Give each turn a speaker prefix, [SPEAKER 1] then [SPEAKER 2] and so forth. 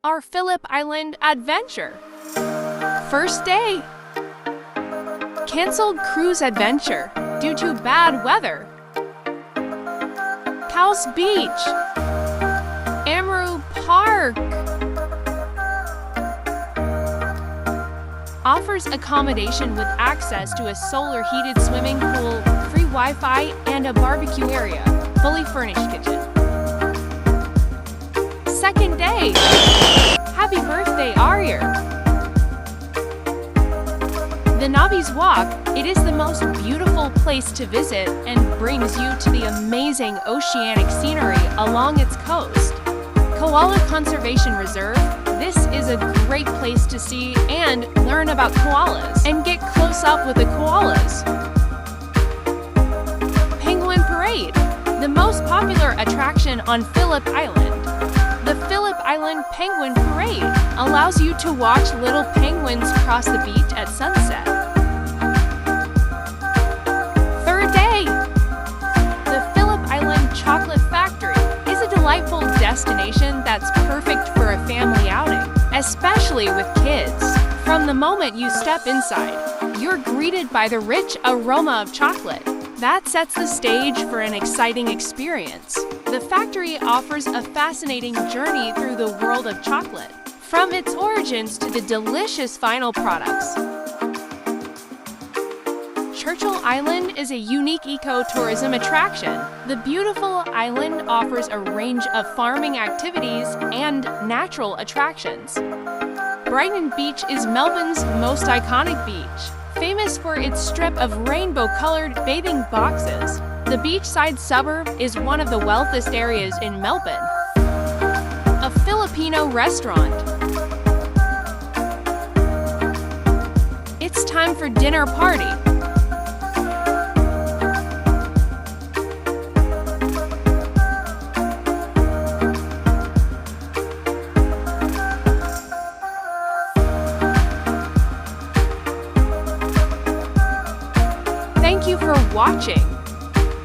[SPEAKER 1] our Phillip Island adventure. First day. Cancelled cruise adventure due to bad weather. Kalye Beach. Amaroo Park. Offers accommodation with access to a solar-heated swimming pool, free Wi-Fi, and a barbecue area, fully furnished kitchen. Second day. Happy birthday, Arya! The Nobbies Walk, it is the most beautiful place to visit and brings you to the amazing oceanic scenery along its coast. Koala Conservation Reserve, this is a great place to see and learn about koalas and get close up with the koalas. Penguin Parade, the most popular attraction on Phillip Island. The Phillip Island Penguin Parade allows you to watch little penguins cross the beach at sunset. Third day. The Phillip Island Chocolate Factory is a delightful destination that's perfect for a family outing, especially with kids. From the moment you step inside, you're greeted by the rich aroma of chocolate. That sets the stage for an exciting experience. The factory offers a fascinating journey through the world of chocolate, from its origins to the delicious final products. Churchill Island is a unique ecotourism attraction. The beautiful island offers a range of farming activities and natural attractions. Brighton Beach is Melbourne's most iconic beach, famous for its strip of rainbow-colored bathing boxes. The beachside suburb is one of the wealthiest areas in Melbourne. A Filipino restaurant. It's time for dinner party. Thank you for watching.